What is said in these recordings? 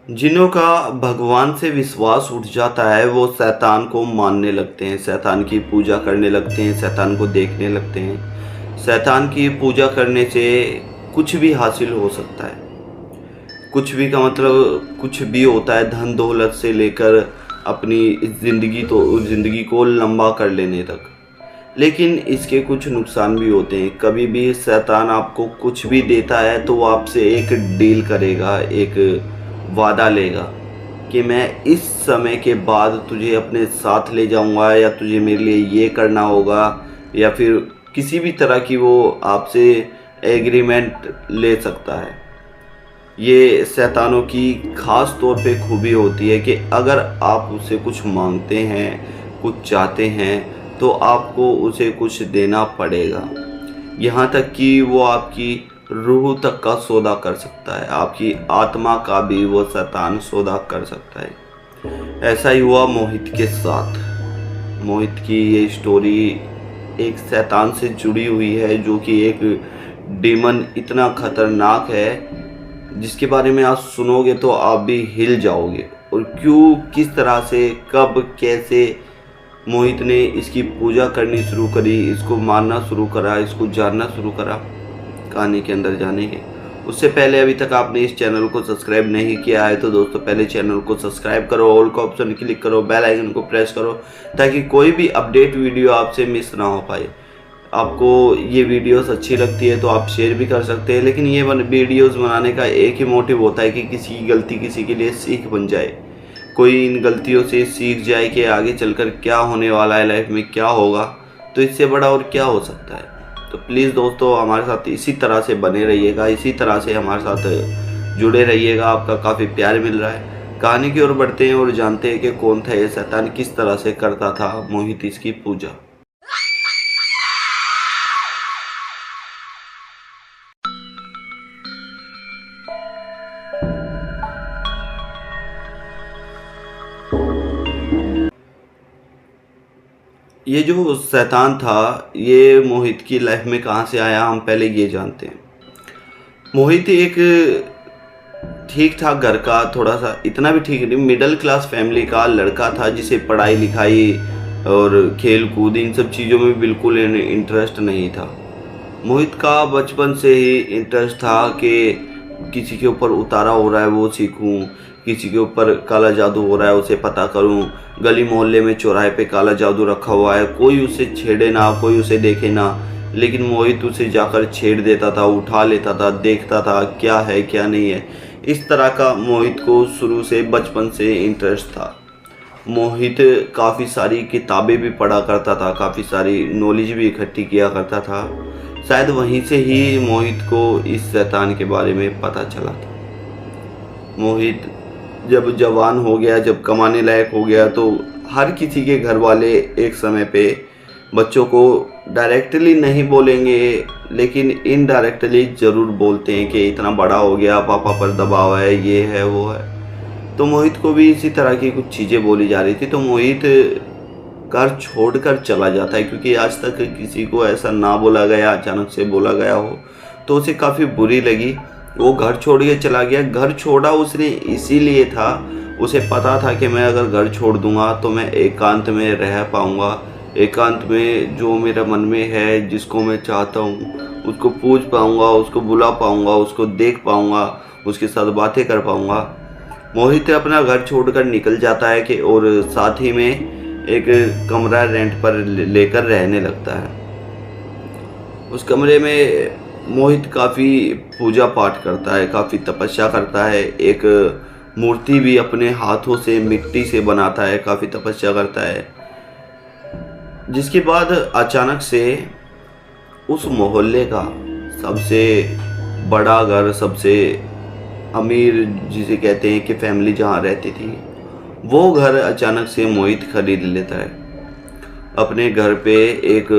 जिन्हों का भगवान से विश्वास उठ जाता है वो शैतान को मानने लगते हैं, शैतान की पूजा करने लगते हैं, शैतान को देखने लगते हैं। शैतान की पूजा करने से कुछ भी हासिल हो सकता है। कुछ भी का मतलब कुछ भी होता है, धन दौलत से लेकर अपनी ज़िंदगी को लंबा कर लेने तक। लेकिन इसके कुछ नुकसान भी होते हैं। कभी भी शैतान आपको कुछ भी देता है तो वो आपसे एक डील करेगा, एक वादा लेगा कि मैं इस समय के बाद तुझे अपने साथ ले जाऊंगा, या तुझे मेरे लिए ये करना होगा, या फिर किसी भी तरह की वो आपसे एग्रीमेंट ले सकता है। ये शैतानों की ख़ास तौर पे खूबी होती है कि अगर आप उससे कुछ मांगते हैं, कुछ चाहते हैं, तो आपको उसे कुछ देना पड़ेगा। यहाँ तक कि वो आपकी रूह तक का सौदा कर सकता है, आपकी आत्मा का भी वो शैतान सौदा कर सकता है। ऐसा ही हुआ मोहित के साथ। मोहित की ये स्टोरी एक शैतान से जुड़ी हुई है, जो कि एक डीमन इतना खतरनाक है जिसके बारे में आप सुनोगे तो आप भी हिल जाओगे। और क्यों, किस तरह से, कब, कैसे मोहित ने इसकी पूजा करनी शुरू करी, इसको मानना शुरू करा, इसको जानना शुरू करा, कहानी के अंदर जानेंगे। उससे पहले अभी तक आपने इस चैनल को सब्सक्राइब नहीं किया है तो दोस्तों पहले चैनल को सब्सक्राइब करो, ऑल का ऑप्शन क्लिक करो, बेल आइकन को प्रेस करो, ताकि कोई भी अपडेट वीडियो आपसे मिस ना हो पाए। आपको ये वीडियोस अच्छी लगती है तो आप शेयर भी कर सकते हैं, लेकिन ये वीडियोस बनाने का एक ही मोटिव होता है कि किसी की गलती किसी के लिए सीख बन जाए, कोई इन गलतियों से सीख जाए कि आगे चलकर क्या होने वाला है, लाइफ में क्या होगा। तो इससे बड़ा और क्या हो सकता है। तो प्लीज़ दोस्तों हमारे साथ इसी तरह से बने रहिएगा, इसी तरह से हमारे साथ जुड़े रहिएगा। आपका काफ़ी प्यार मिल रहा है। कहानी की ओर बढ़ते हैं और जानते हैं कि कौन था ये शैतान, किस तरह से करता था मोहित इसकी पूजा। ये जो शैतान था ये मोहित की लाइफ में कहाँ से आया, हम पहले ये जानते हैं। मोहित एक ठीक ठाक घर का, थोड़ा सा, इतना भी ठीक नहीं, मिडिल क्लास फैमिली का लड़का था, जिसे पढ़ाई लिखाई और खेल कूद इन सब चीज़ों में बिल्कुल इंटरेस्ट नहीं था। मोहित का बचपन से ही इंटरेस्ट था कि किसी के ऊपर उतारा हो रहा है वो सीखूं, किसी के ऊपर काला जादू हो रहा है उसे पता करूं, गली मोहल्ले में चौराहे पे काला जादू रखा हुआ है, कोई उसे छेड़े ना, कोई उसे देखे ना, लेकिन मोहित उसे जाकर छेड़ देता था, उठा लेता था, देखता था क्या है क्या नहीं है। इस तरह का मोहित को शुरू से बचपन से इंटरेस्ट था। मोहित काफ़ी सारी किताबें भी पढ़ा करता था, काफ़ी सारी नॉलेज भी इकट्ठी किया करता था। शायद वहीं से ही मोहित को इस शैतान के बारे में पता चला था। मोहित जब जवान हो गया, जब कमाने लायक हो गया, तो हर किसी के घर वाले एक समय पे बच्चों को डायरेक्टली नहीं बोलेंगे, लेकिन इनडायरेक्टली ज़रूर बोलते हैं कि इतना बड़ा हो गया, पापा पर दबाव है, ये है वो है। तो मोहित को भी इसी तरह की कुछ चीज़ें बोली जा रही थी। तो मोहित घर छोड़कर चला जाता है, क्योंकि आज तक किसी को ऐसा ना बोला गया, अचानक से बोला गया हो, तो उसे काफ़ी बुरी लगी। वो घर छोड़ के चला गया। घर छोड़ा उसने इसीलिए था, उसे पता था कि मैं अगर घर छोड़ दूंगा तो मैं एकांत में रह पाऊंगा, एकांत में जो मेरा मन में है, जिसको मैं चाहता हूँ उसको पूछ पाऊंगा, उसको बुला पाऊंगा, उसको देख पाऊंगा, उसके साथ बातें कर पाऊंगा। मोहित अपना घर छोड़कर निकल जाता है कि और साथ ही में एक कमरा रेंट पर लेकर रहने लगता है। उस कमरे में मोहित काफ़ी पूजा पाठ करता है, काफ़ी तपस्या करता है। एक मूर्ति भी अपने हाथों से मिट्टी से बनाता है, काफ़ी तपस्या करता है। जिसके बाद अचानक से उस मोहल्ले का सबसे बड़ा घर, सबसे अमीर जिसे कहते हैं कि फैमिली जहाँ रहती थी, वो घर अचानक से मोहित खरीद लेता है। अपने घर पे एक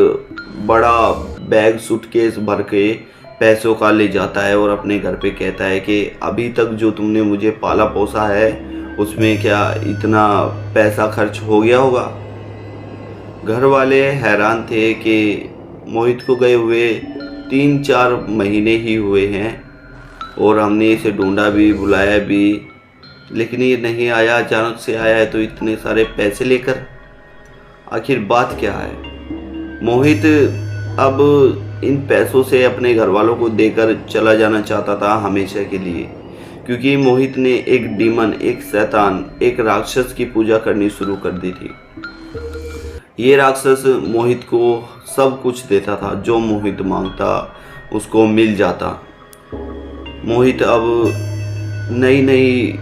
बड़ा बैग सूटकेस भर के पैसों का ले जाता है और अपने घर पे कहता है कि अभी तक जो तुमने मुझे पाला पोसा है उसमें क्या इतना पैसा खर्च हो गया होगा। घर वाले हैरान थे कि मोहित को गए हुए 3-4 महीने ही हुए हैं और हमने इसे ढूंढा भी, बुलाया भी, लेकिन ये नहीं आया, अचानक से आया है तो इतने सारे पैसे लेकर। आखिर बात क्या है? मोहित अब इन पैसों से अपने घर वालों को देकर चला जाना चाहता था हमेशा के लिए, क्योंकि मोहित ने एक डीमन, एक शैतान, एक राक्षस की पूजा करनी शुरू कर दी थी। ये राक्षस मोहित को सब कुछ देता था, जो मोहित मांगता उसको मिल जाता। मोहित अब नई नई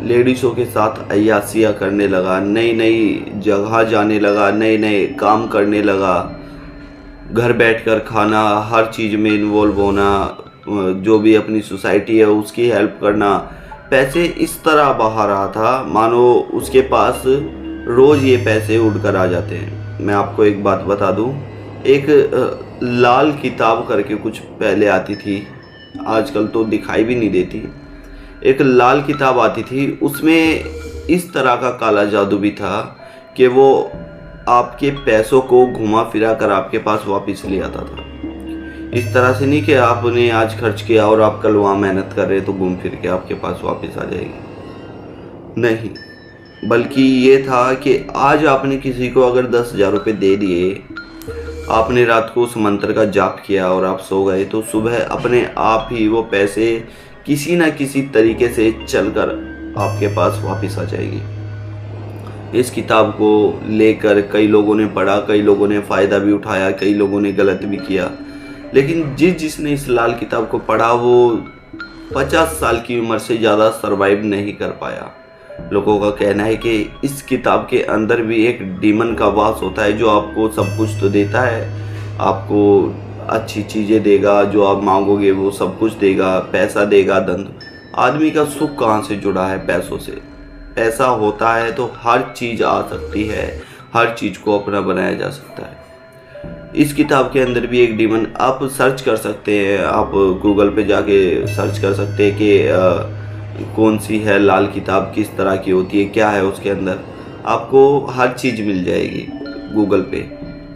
लेडीज़ों के साथ अय्यासियाँ करने लगा, नई नई जगह जाने लगा, नए नए काम करने लगा, घर बैठकर खाना, हर चीज़ में इन्वॉल्व होना, जो भी अपनी सोसाइटी है उसकी हेल्प करना। पैसे इस तरह बहा रहा था मानो उसके पास रोज़ ये पैसे उड़कर आ जाते हैं। मैं आपको एक बात बता दूं, एक लाल किताब करके कुछ पहले आती थी, आजकल तो दिखाई भी नहीं देती। एक लाल किताब आती थी, उसमें इस तरह का काला जादू भी था कि वो आपके पैसों को घुमा फिरा कर आपके पास वापस ले आता था। इस तरह से नहीं कि आपने आज खर्च किया और आप कल वहाँ मेहनत कर रहे हैं तो घूम फिर के आपके पास वापस आ जाएगी, नहीं, बल्कि ये था कि आज आपने किसी को अगर 10,000 रुपये दे दिए, आपने रात को उस मंत्र का जाप किया और आप सो गए, तो सुबह अपने आप ही वो पैसे किसी ना किसी तरीके से चलकर आपके पास वापस आ जाएगी। इस किताब को लेकर कई लोगों ने पढ़ा, कई लोगों ने फ़ायदा भी उठाया, कई लोगों ने गलत भी किया, लेकिन जिसने इस लाल किताब को पढ़ा वो 50 साल की उम्र से ज़्यादा सरवाइव नहीं कर पाया। लोगों का कहना है कि इस किताब के अंदर भी एक डीमन का वास होता है, जो आपको सब कुछ तो देता है, आपको अच्छी चीज़ें देगा, जो आप मांगोगे वो सब कुछ देगा, पैसा देगा, धन। आदमी का सुख कहाँ से जुड़ा है? पैसों से। पैसा होता है तो हर चीज़ आ सकती है, हर चीज़ को अपना बनाया जा सकता है। इस किताब के अंदर भी एक डीमन, आप सर्च कर सकते हैं, आप गूगल पे जाके सर्च कर सकते हैं कि कौन सी है लाल किताब, किस तरह की होती है, क्या है उसके अंदर, आपको हर चीज़ मिल जाएगी गूगल पे।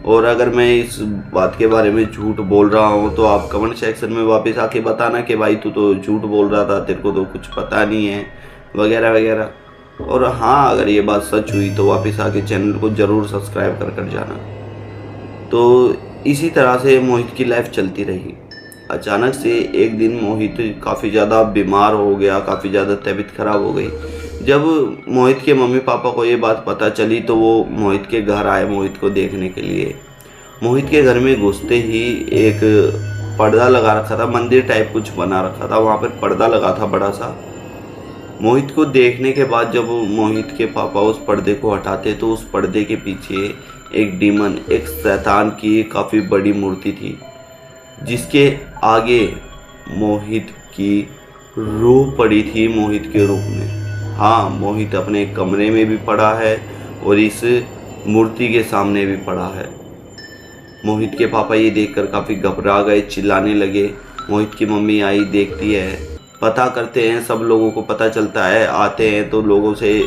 और अगर मैं इस बात के बारे में झूठ बोल रहा हूँ तो आप कमेंट सेक्शन में वापस आके बताना कि भाई तू तो झूठ बोल रहा था, तेरे को तो कुछ पता नहीं है, वगैरह वगैरह। और हाँ, अगर ये बात सच हुई तो वापस आके चैनल को ज़रूर सब्सक्राइब कर जाना। तो इसी तरह से मोहित की लाइफ चलती रही। अचानक से एक दिन मोहित काफ़ी ज़्यादा बीमार हो गया, काफ़ी ज़्यादा तबीयत ख़राब हो गई। जब मोहित के मम्मी पापा को ये बात पता चली तो वो मोहित के घर आए मोहित को देखने के लिए। मोहित के घर में घुसते ही एक पर्दा लगा रखा था, मंदिर टाइप कुछ बना रखा था, वहाँ पर पर्दा लगा था बड़ा सा। मोहित को देखने के बाद जब मोहित के पापा उस पर्दे को हटाते तो उस पर्दे के पीछे एक डीमन, एक शैतान की काफ़ी बड़ी मूर्ति थी, जिसके आगे मोहित की रूह पड़ी थी, मोहित के रूप में। हाँ, मोहित अपने कमरे में भी पड़ा है और इस मूर्ति के सामने भी पड़ा है। मोहित के पापा ये देखकर काफ़ी घबरा गए, चिल्लाने लगे। मोहित की मम्मी आई, देखती है, पता करते हैं, सब लोगों को पता चलता है, आते हैं तो लोगों से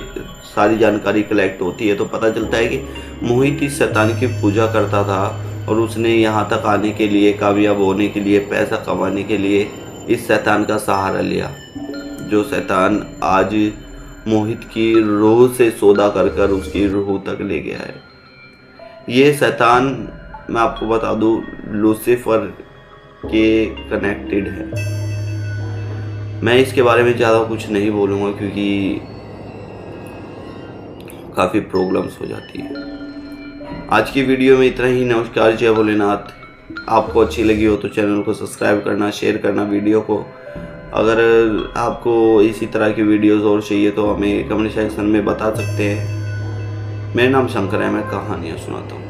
सारी जानकारी कलेक्ट होती है, तो पता चलता है कि मोहित इस शैतान की पूजा करता था और उसने यहाँ तक आने के लिए, कामयाब होने के लिए, पैसा कमाने के लिए इस शैतान का सहारा लिया, जो शैतान आज मोहित की रूह से सौदा कर उसकी रूह तक ले गया है। ये शैतान, मैं आपको बता दूं, लूसीफर के कनेक्टेड है। मैं इसके बारे में ज़्यादा कुछ नहीं बोलूँगा क्योंकि काफ़ी प्रॉब्लम्स हो जाती है। आज की वीडियो में इतना ही। नमस्कार, जय भोलेनाथ। आपको अच्छी लगी हो तो चैनल को सब्सक्राइब करना, शेयर करना वीडियो को। अगर आपको इसी तरह की वीडियोस और चाहिए तो हमें कमेंट सेक्शन में बता सकते हैं। मेरा नाम शंकर है, मैं कहानियाँ सुनाता हूँ।